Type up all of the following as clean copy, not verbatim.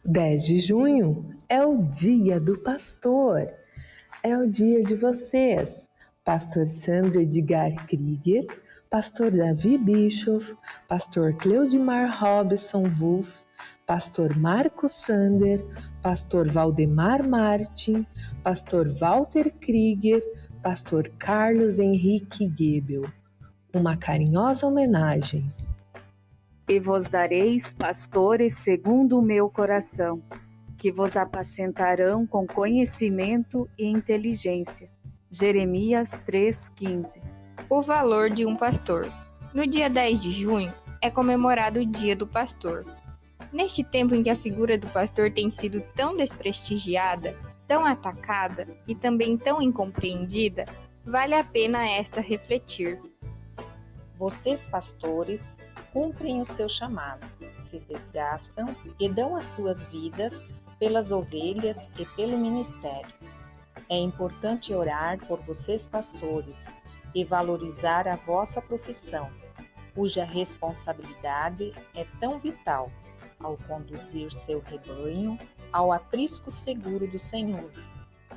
10 de junho é o dia do pastor. É o dia de vocês, pastor Sandro Edgar Krieger, pastor Davi Bischoff, pastor Cleudimar Robson Wolff, pastor Marco Sander, pastor Valdemar Martin, pastor Walter Krieger, pastor Carlos Henrique Gebel. Uma carinhosa homenagem. E vos dareis pastores segundo o meu coração, que vos apacentarão com conhecimento e inteligência. Jeremias 3,15. O valor de um pastor. No dia 10 de junho é comemorado o Dia do Pastor. Neste tempo em que a figura do pastor tem sido tão desprestigiada, tão atacada e também tão incompreendida, vale a pena esta refletir. Vocês, pastores, cumprem o seu chamado, se desgastam e dão as suas vidas pelas ovelhas e pelo ministério. É importante orar por vocês, pastores, e valorizar a vossa profissão, cuja responsabilidade é tão vital ao conduzir seu rebanho ao aprisco seguro do Senhor.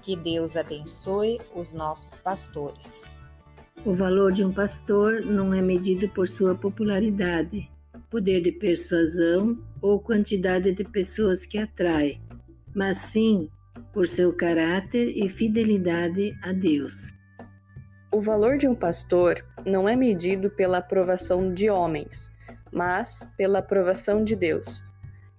Que Deus abençoe os nossos pastores. O valor de um pastor não é medido por sua popularidade, poder de persuasão ou quantidade de pessoas que atrai, mas sim por seu caráter e fidelidade a Deus. O valor de um pastor não é medido pela aprovação de homens, mas pela aprovação de Deus.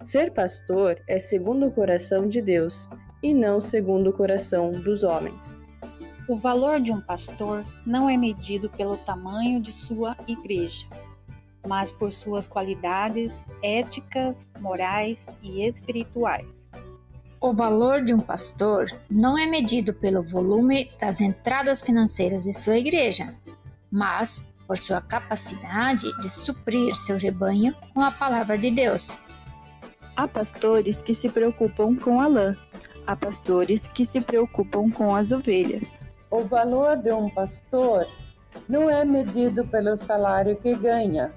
Ser pastor é segundo o coração de Deus e não segundo o coração dos homens. O valor de um pastor não é medido pelo tamanho de sua igreja, mas por suas qualidades éticas, morais e espirituais. O valor de um pastor não é medido pelo volume das entradas financeiras de sua igreja, mas por sua capacidade de suprir seu rebanho com a palavra de Deus. Há pastores que se preocupam com a lã, há pastores que se preocupam com as ovelhas. O valor de um pastor não é medido pelo salário que ganha,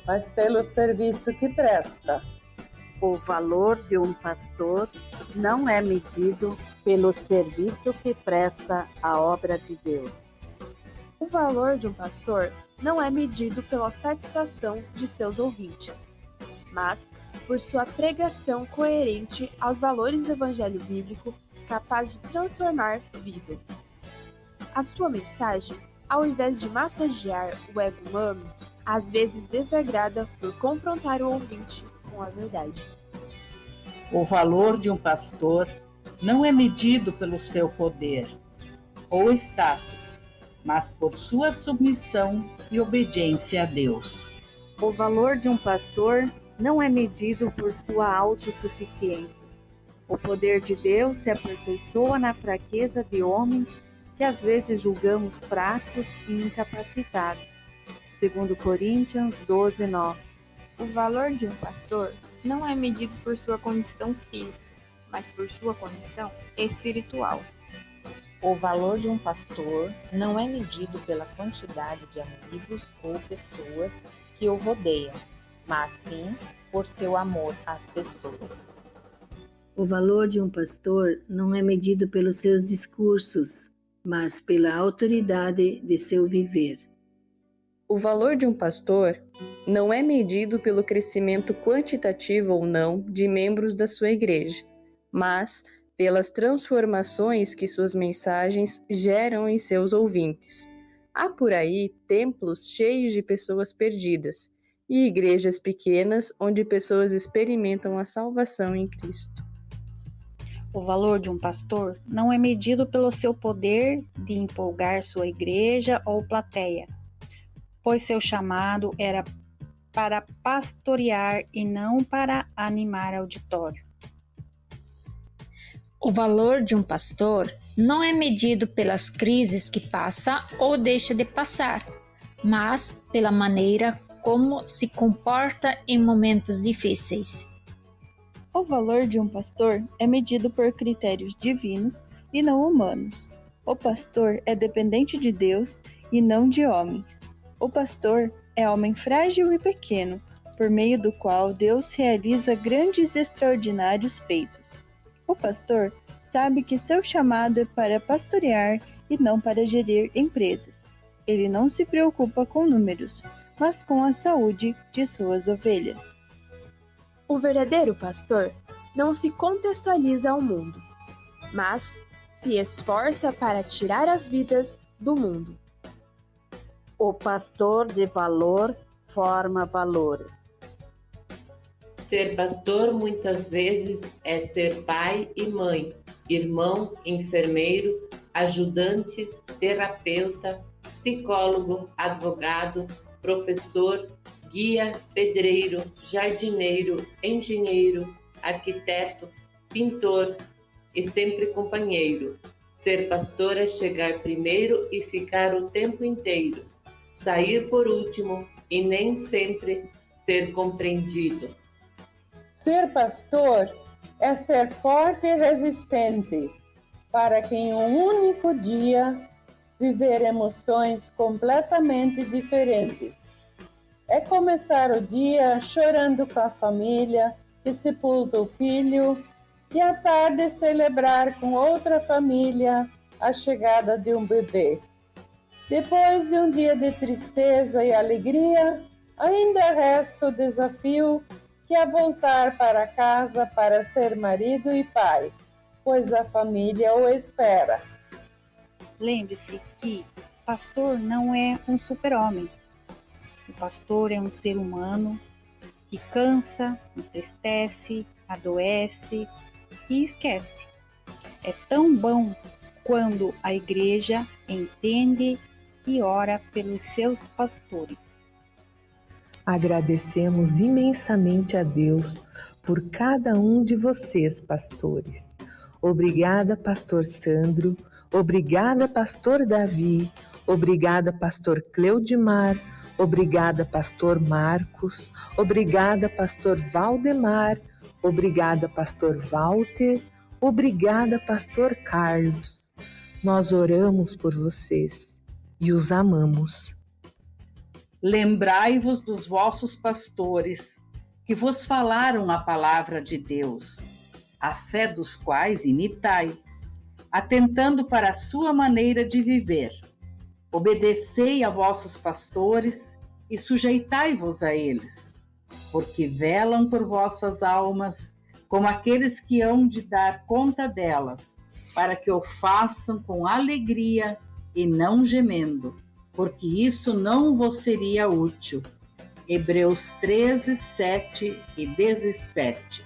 mas pelo serviço que presta. O valor de um pastor não é medido pelo serviço que presta à obra de Deus. O valor de um pastor não é medido pela satisfação de seus ouvintes, mas por sua pregação coerente aos valores do evangelho bíblico, capaz de transformar vidas. A sua mensagem, ao invés de massagear o ego humano, às vezes desagrada por confrontar o ouvinte com a verdade. O valor de um pastor não é medido pelo seu poder ou status, mas por sua submissão e obediência a Deus. O valor de um pastor não é medido por sua autossuficiência. O poder de Deus se aperfeiçoa na fraqueza de homens que às vezes julgamos fracos e incapacitados. 2 Coríntios 12:9. O valor de um pastor não é medido por sua condição física, mas por sua condição espiritual. O valor de um pastor não é medido pela quantidade de amigos ou pessoas que o rodeiam, mas sim por seu amor às pessoas. O valor de um pastor não é medido pelos seus discursos, mas pela autoridade de seu viver. O valor de um pastor não é medido pelo crescimento quantitativo ou não de membros da sua igreja, mas pelas transformações que suas mensagens geram em seus ouvintes. Há por aí templos cheios de pessoas perdidas e igrejas pequenas onde pessoas experimentam a salvação em Cristo. O valor de um pastor não é medido pelo seu poder de empolgar sua igreja ou plateia, pois seu chamado era para pastorear e não para animar auditório. O valor de um pastor não é medido pelas crises que passa ou deixa de passar, mas pela maneira como se comporta em momentos difíceis. O valor de um pastor é medido por critérios divinos e não humanos. O pastor é dependente de Deus e não de homens. O pastor é homem frágil e pequeno, por meio do qual Deus realiza grandes e extraordinários feitos. O pastor sabe que seu chamado é para pastorear e não para gerir empresas. Ele não se preocupa com números, mas com a saúde de suas ovelhas. O verdadeiro pastor não se contextualiza ao mundo, mas se esforça para tirar as vidas do mundo. O pastor de valor forma valores. Ser pastor muitas vezes é ser pai e mãe, irmão, enfermeiro, ajudante, terapeuta, psicólogo, advogado, professor, guia, pedreiro, jardineiro, engenheiro, arquiteto, pintor e sempre companheiro. Ser pastor é chegar primeiro e ficar o tempo inteiro, sair por último e nem sempre ser compreendido. Ser pastor é ser forte e resistente, para que em um único dia viver emoções completamente diferentes. É começar o dia chorando com a família que sepulta o filho e à tarde celebrar com outra família a chegada de um bebê. Depois de um dia de tristeza e alegria, ainda resta o desafio que é voltar para casa para ser marido e pai, pois a família o espera. Lembre-se que pastor não é um super-homem. O pastor é um ser humano que cansa, entristece, adoece e esquece. É tão bom quando a igreja entende e ora pelos seus pastores. Agradecemos imensamente a Deus por cada um de vocês, pastores. Obrigada, pastor Sandro. Obrigada, pastor Davi. Obrigada, pastor Cleudimar. Obrigada, pastor Marcos. Obrigada, pastor Valdemar. Obrigada, pastor Walter. Obrigada, pastor Carlos. Nós oramos por vocês e os amamos. Lembrai-vos dos vossos pastores, que vos falaram a palavra de Deus, a fé dos quais imitai, atentando para a sua maneira de viver. Obedecei a vossos pastores e sujeitai-vos a eles, porque velam por vossas almas, como aqueles que hão de dar conta delas, para que o façam com alegria e não gemendo, porque isso não vos seria útil. Hebreus 13, 7 e 17.